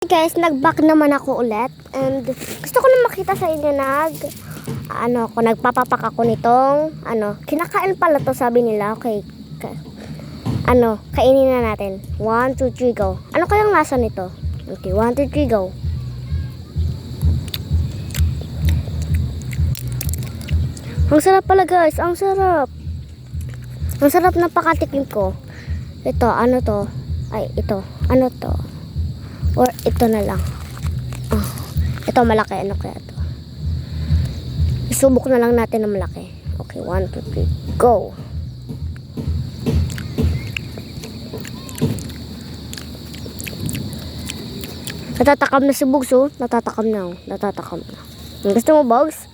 Guys, nag-back naman ako ulit and gusto ko na makita sa inyo kung nagpapapak ako nitong kinakain pala to, sabi nila. Okay. Kainin na natin. 1, 2, 3, go. Ano kayang lasa nito? Okay, 1, 2, 3, go. Ang sarap pala, guys. Ang sarap. Ang sarap na pakatikim ko. Ito, ano to? Ay, ito. Ano to? Or ito na lang. Ito malaki. Ano kaya ito? Isubok na lang natin ng malaki. Okay, 1, 2, 3, go! Natatakam na si Bugs, oh. Natatakam na. Gusto mo, Bugs?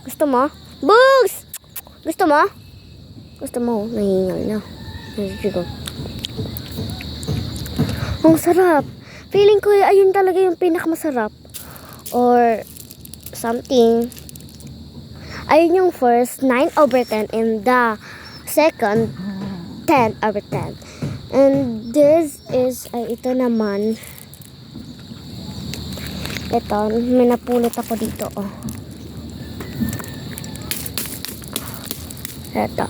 Gusto mo? Bugs! Gusto mo? Gusto mo? Nahingal na. Sige. Ang sarap. Feeling ko ayun talaga yung pinakamasarap. Or something. Ayun yung first 9/10 and the second 10/10. And this is ito naman. Ito, may napulot ako dito, oh. Ito.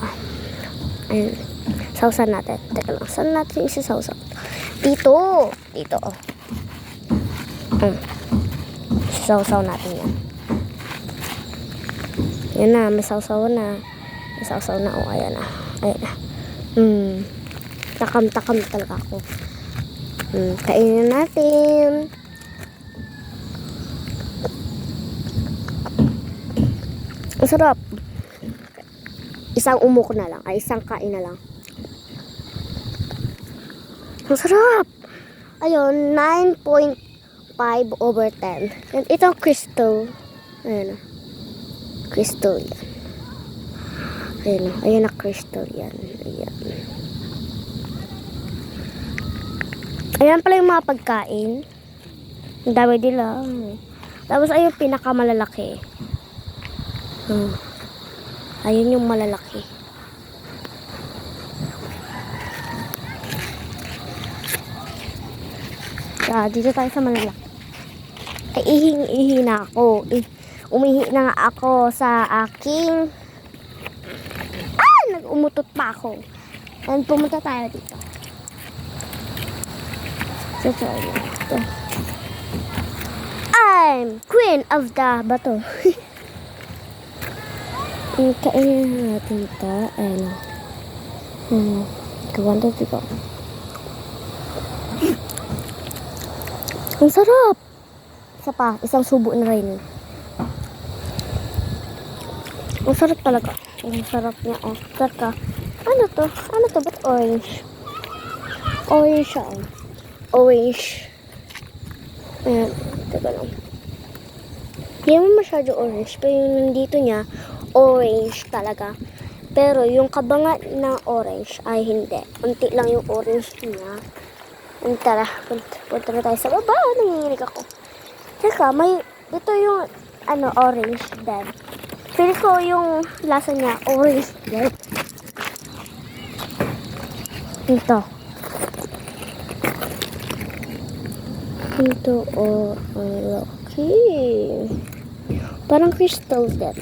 Ayun. Sausan natin. Teka lang. Saan natin isasawsaw? Dito, oh. Sausaw natin yan. Yan na, may sausaw na. Oh, ayan na. Takam talaga ako. Kainin natin. Ang sarap. Isang umuk na lang. Isang kain na lang. Ang sarap. Ayun, 9.5/10. And itong crystal. Ayan na. Crystal yan. Ayan na crystal yan. Ayan pala yung mga pagkain. Ang dami nila. Tapos ayun pinakamalalaki. Ayun yung malalaki. Dito tayo sa malalaki. Ihing-ihi na ako. Umihi na nga ako sa aking... nag-umutot pa ako. And pumunta tayo dito. I'm queen of the bato. Kainin natin ito. Kawanda dito. Ang sarap! Isa pa, isang subo na rin. Ang sarap talaga. Ang sarap niya, oh. Sarap. Ano to? Ba't orange? Orange siya, oh. Orange. Ayan, teka lang. Hindi naman masyado orange, pero yung nandito niya, orange talaga. Pero yung kabangat na orange ay hindi. Unti lang yung orange niya. Tara, punta na tayo sa baba. Nanginginig ako. Teka, ito yung orange din. Feel ko yung lasa niya orange din. Ito, oh, ang laki. Parang crystal din.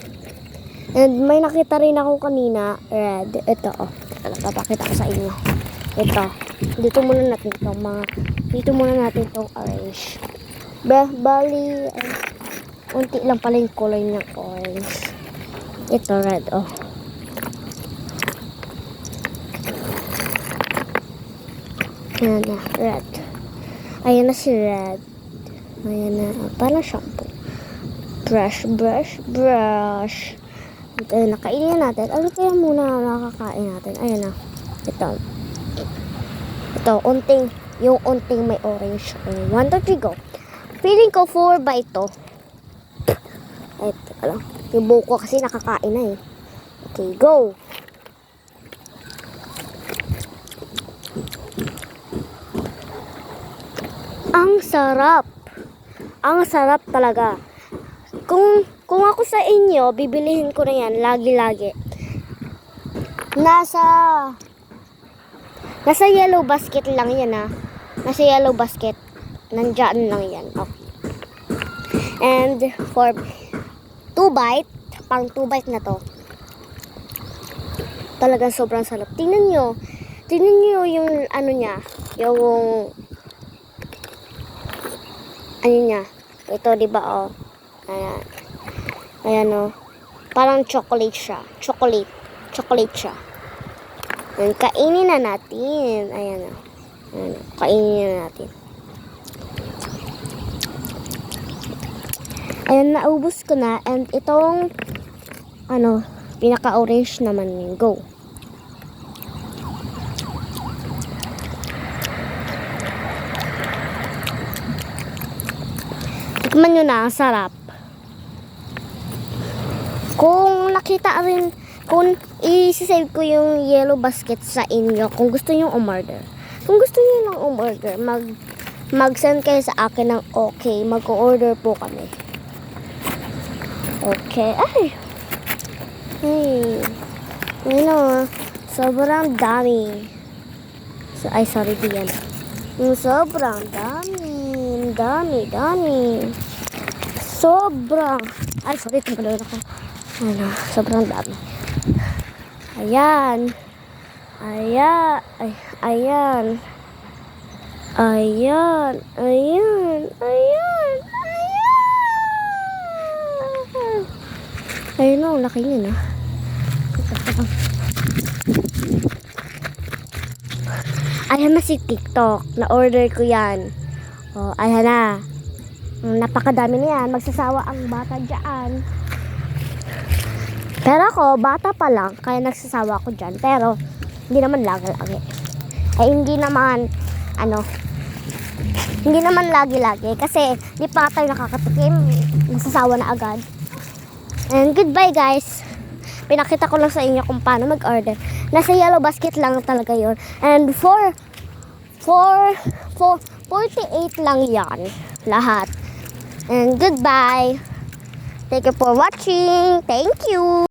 And may nakita rin ako kanina, red. Ito, oh. Papakita ko sa inyo. Ito. Dito muna natin itong orange. Bali, unti lang pala yung kulay ng orange. Ito, red, oh. Ayan na, red. Ayan na si red. Ayan na, parang shampoo. Brush. Ito, nakainin natin. Ano kaya muna nakakain natin? Ayan na. Ito, yung unting may orange. 1, 2, 3, go. Feeling ko 4 ba ito? Ay, teka lang. Yung buko kasi nakakain na, eh. Okay, go. Ang sarap. Ang sarap talaga. Kung ako sa inyo, bibilihin ko na yan lagi-lagi. Nasa yellow basket lang yan, ha. Nasa yellow basket. Nandyan lang yan. Okay. And for 2 bite, pang 2 bite na to. Talagang sobrang sarap. Tingnan nyo yung ano niya, yung ano niya. Ito, di ba, oh. Ayan. Ayan, oh. Parang chocolate siya. Chocolate siya. Ayan, kainin na natin. Ayan, oh. Ayan, oh. Kainin na natin. Ayan, naubos ko na. And itong, ano, pinaka-orange naman. Go. Tikman nyo na, ang sarap. Kung nakita rin, kung i-save ko yung yellow basket sa inyo, kung gusto nyo umorder. Kung gusto nyo lang umorder, mag-send kayo sa akin ng okay. Mag-order po kami. Okay. Ay! Hey. Ayun, sobrang dami. Ay, sorry, diyan. Sobrang dami. Dami. Sobrang. Ay, sorry, tumalon ako. Ano, sobrang dami. Ayan. Ayan. Ayun o, laki niya na. Ayan na si TikTok. Na-order ko yan. O, ayan na. Napakadami na yan. Magsasawa ang bata dyan. Pero ako, bata pa lang. Kaya nagsasawa ako dyan. Pero, hindi naman lagi-lagi. Ay, hindi naman, hindi naman lagi-lagi. Kasi, di pa tayo nakakatikim. Nagsasawa na agad. And goodbye, guys. Pinakita ko lang sa inyo kung paano mag-order. Nasa yellow basket lang talaga yun. And for 48 lang yan. Lahat. And goodbye. Thank you for watching. Thank you.